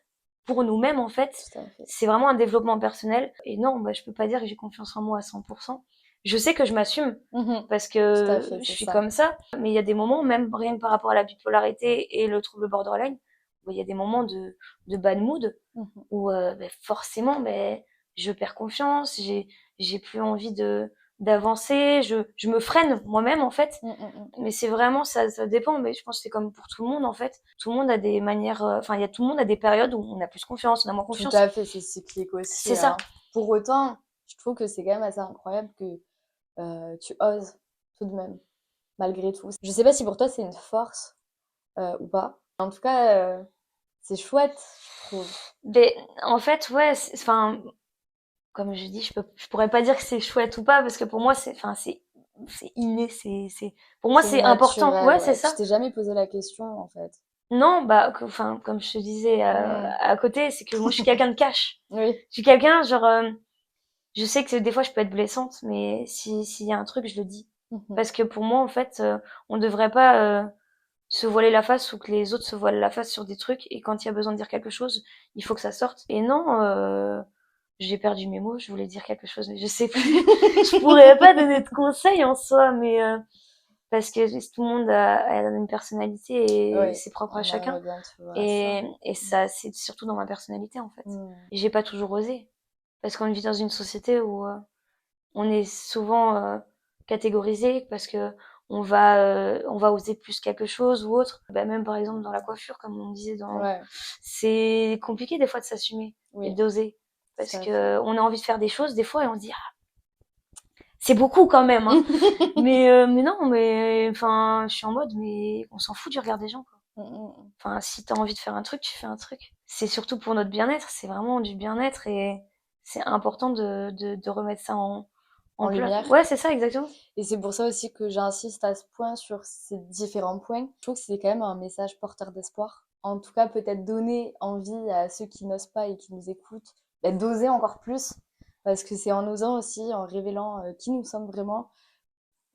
pour nous-mêmes, en fait. Tout à fait. C'est vraiment un développement personnel. Et non, bah, je peux pas dire que j'ai confiance en moi à 100%. Je sais que je m'assume Mhm. parce Tout à que fait, je c'est suis ça. comme ça. Mais il y a des moments, même rien que par rapport à la bipolarité et le trouble borderline, où il y a des moments de bad mood Mhm. où forcément je perds confiance, j'ai plus envie de d'avancer, je me freine moi-même en fait. Mm, mm, mm. Mais c'est vraiment ça dépend, mais je pense que c'est comme pour tout le monde en fait. Tout le monde a des manières enfin il y a tout le monde a des périodes où on a plus confiance, on a moins Tout confiance. à fait, c'est cyclique aussi, C'est ça. hein. Pour autant, je trouve que c'est quand même assez incroyable que tu oses tout de même, malgré tout. Je sais pas si pour toi c'est une force ou pas. En tout cas, c'est chouette, je trouve. Mais en fait ouais, enfin comme je dis, je pourrais pas dire que c'est chouette ou pas parce que pour moi c'est enfin c'est inné, c'est pour moi C'est c'est important. naturel, Ouais, c'est ouais. Tu ça. t'es jamais posé la question, en fait. Non, bah, enfin, comme je te disais Mm. à côté, c'est que moi, je suis quelqu'un de cash. Oui. Je suis quelqu'un, genre, je sais que des fois, je peux être blessante, mais s'il y a un truc, je le dis. Mhm. Parce que pour moi, en fait, on devrait pas se voiler la face ou que les autres se voilent la face sur des trucs. Et quand il y a besoin de dire quelque chose, il faut que ça sorte. Et non, j'ai perdu mes mots. Je voulais dire quelque chose, mais je sais plus. Je pourrais pas donner de conseils en soi, mais parce que tout le monde a une personnalité et Oui, c'est propre à on chacun. aimerait bien toujours à ça. Et ça, c'est surtout dans ma personnalité, en fait. Mm. Et j'ai pas toujours osé. Parce qu'on vit dans une société où on est souvent catégorisé parce que on va oser plus quelque chose ou autre. Bah, même par exemple dans la coiffure, comme on disait Ouais, c'est compliqué des fois de s'assumer et oui, d'oser. tout Parce à fait. que on a envie de faire des choses des fois et on se dit, ah, c'est beaucoup quand même, hein. Mais non, mais enfin, je suis en mode, mais on s'en fout du regard des gens, quoi. Mm, mm, Enfin, si t'as envie de faire un truc, tu fais un truc. C'est surtout pour notre bien-être, c'est vraiment du bien-être et c'est important de remettre ça en en place. lumière. Ouais, c'est ça, exactement. Et c'est pour ça aussi que j'insiste à ce point sur ces différents points. Je trouve que c'est quand même un message porteur d'espoir. En tout cas, peut-être donner envie à ceux qui n'osent pas et qui nous écoutent, bah, d'oser encore plus. Parce que c'est en osant aussi, en révélant qui nous sommes vraiment,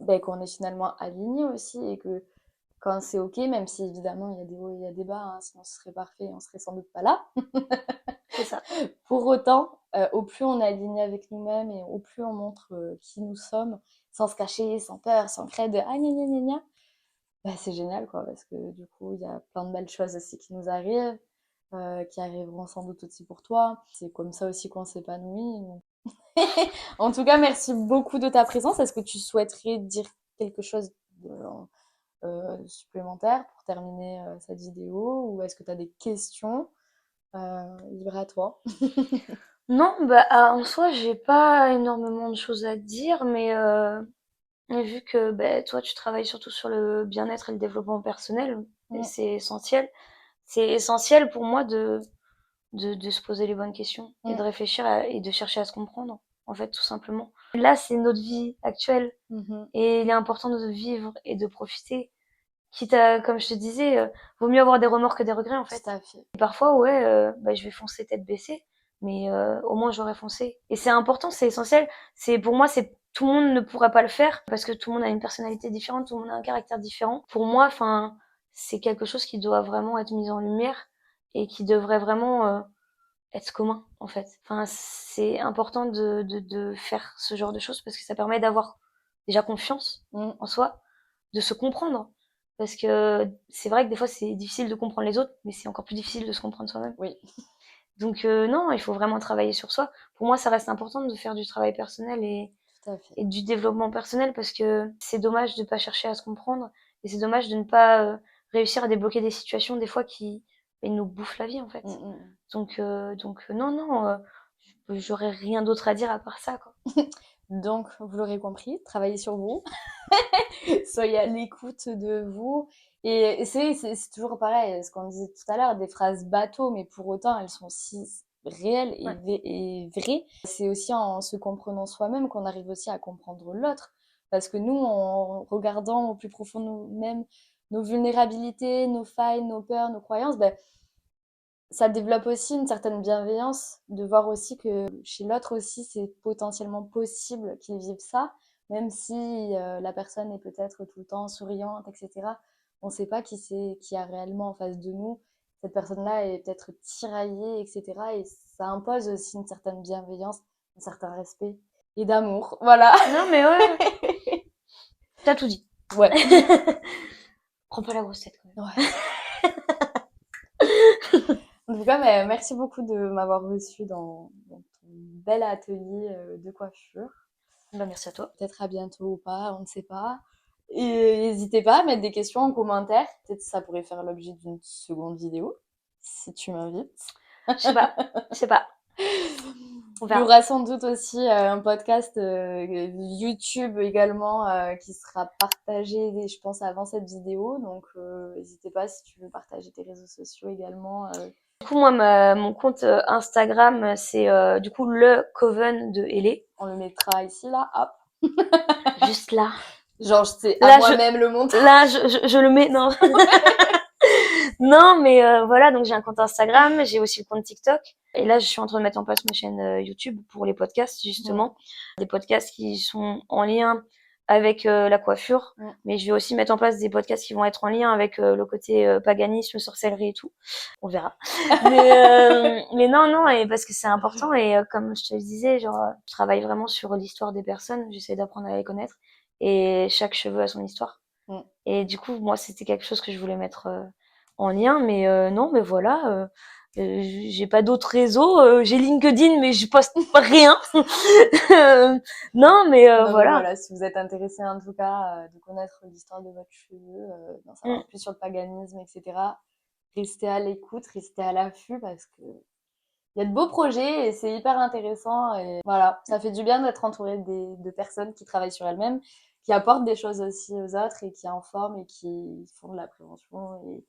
bah, qu'on est finalement alignés aussi et que quand c'est ok, même si évidemment il y a des hauts et il y a des bas, hein, sinon ce serait parfait et on serait sans doute pas là. C'est ça. Pour autant, au plus on est aligné avec nous-mêmes et au plus on montre qui nous sommes, sans se cacher, sans peur, sans crainte de ah gna gna gna gna, bah, c'est génial quoi, parce que du coup, il y a plein de belles choses aussi qui nous arrivent, qui arriveront sans doute aussi pour toi. C'est comme ça aussi qu'on s'épanouit. Donc. En tout cas, merci beaucoup de ta présence. Est-ce que tu souhaiterais dire quelque chose supplémentaires pour terminer cette vidéo, ou est-ce que tu as des questions? Libre à toi. Non, en soi, j'ai pas énormément de choses à dire, mais vu que toi, tu travailles surtout sur le bien-être et le développement personnel, et Mm, c'est essentiel pour moi de se poser les bonnes questions et de mm, réfléchir et de chercher à se comprendre, en fait, tout simplement. Là, c'est notre vie actuelle mhm. et il est important de vivre et de profiter. Quitte à, comme je te disais, vaut mieux avoir des remords que des regrets, en fait. Tout à fait. Et parfois, ouais, je vais foncer tête baissée, mais au moins j'aurais foncé. Et c'est important, c'est essentiel. C'est pour moi, c'est tout le monde ne pourra pas le faire parce que tout le monde a une personnalité différente, tout le monde a un caractère différent. Pour moi, enfin, c'est quelque chose qui doit vraiment être mis en lumière et qui devrait vraiment être commun, en fait. Enfin, c'est important de faire ce genre de choses parce que ça permet d'avoir déjà confiance Mm, en soi, de se comprendre. Parce que c'est vrai que des fois, c'est difficile de comprendre les autres, mais c'est encore plus difficile de se comprendre soi-même. oui, Donc non, il faut vraiment travailler sur soi. Pour moi, ça reste important de faire du travail personnel tout à fait. et du développement personnel parce que c'est dommage de ne pas chercher à se comprendre et c'est dommage de ne pas réussir à débloquer des situations des fois qui nous bouffent la vie en fait. Mm, mm. Donc non, non, j'aurais rien d'autre à dire à part ça, quoi. Donc, vous l'aurez compris, travaillez sur vous. Soyez à l'écoute de vous. Et c'est toujours pareil, ce qu'on disait tout à l'heure, des phrases bateaux, mais pour autant, elles sont si réelles Ouais. et vraies. C'est aussi en se comprenant soi-même qu'on arrive aussi à comprendre l'autre. Parce que nous, en regardant au plus profond de nous-mêmes, nos vulnérabilités, nos failles, nos peurs, nos croyances, ben, ça développe aussi une certaine bienveillance de voir aussi que chez l'autre aussi, c'est potentiellement possible qu'il vive ça, même si la personne est peut-être tout le temps souriante, etc. On ne sait pas qui y a réellement en face de nous. Cette personne-là est peut-être tiraillée, etc. Et ça impose aussi une certaine bienveillance, un certain respect et d'amour. Voilà. Non, mais ouais, t'as tout dit. Ouais. Prends pas la grosse tête quand même. Ouais. En tout cas, merci beaucoup de m'avoir reçu dans ton bel atelier de coiffure. Merci à toi. Peut-être à bientôt ou pas, on ne sait pas. Et n'hésitez pas à mettre des questions en commentaire. Peut-être que ça pourrait faire l'objet d'une seconde vidéo, si tu m'invites. Je sais pas, je sais pas. On Il y verra. aura sans doute aussi un podcast YouTube également qui sera partagé, je pense, avant cette vidéo. Donc, n'hésitez pas si tu veux partager tes réseaux sociaux également. Du coup, moi, mon compte Instagram, c'est du coup le Coven de Hélé. On le mettra ici, là, hop. Juste là. Genre, c'est à Là, moi-même le montage. là, je le mets. Non, non, mais voilà. Donc j'ai un compte Instagram, j'ai aussi le compte TikTok. Et là, je suis en train de mettre en place ma chaîne YouTube pour les podcasts, justement, des podcasts qui sont en lien avec la coiffure, mais je vais aussi mettre en place des podcasts qui vont être en lien avec le côté paganisme, sorcellerie et tout. On verra. Mais non, non, et parce que c'est important et comme je te le disais, genre, je travaille vraiment sur l'histoire des personnes, j'essaie d'apprendre à les connaître et chaque cheveu a son histoire. Et du coup, moi, c'était quelque chose que je voulais mettre en lien, mais non, mais voilà. J'ai pas d'autres réseaux. J'ai LinkedIn, mais je poste rien. Non, mais Non, mais voilà. voilà, si vous êtes intéressé en tout cas de connaître l'histoire de votre cheveu, d'en savoir plus sur le paganisme, etc., restez à l'écoute, restez à l'affût parce que il y a de beaux projets et c'est hyper intéressant. Et voilà, ça fait du bien d'être entouré de personnes qui travaillent sur elles-mêmes, qui apportent des choses aussi aux autres et qui informent et qui font de la prévention, et,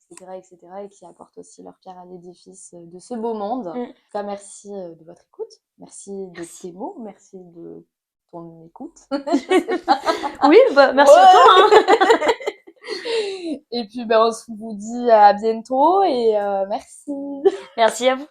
etc., etc., et qui apportent aussi leur pierre à l'édifice de ce beau monde. En tout cas, merci de votre écoute, merci de tes mots, merci de ton écoute. Oui, merci à toi. Hein. Et puis, on se vous dit à bientôt et merci. Merci à vous.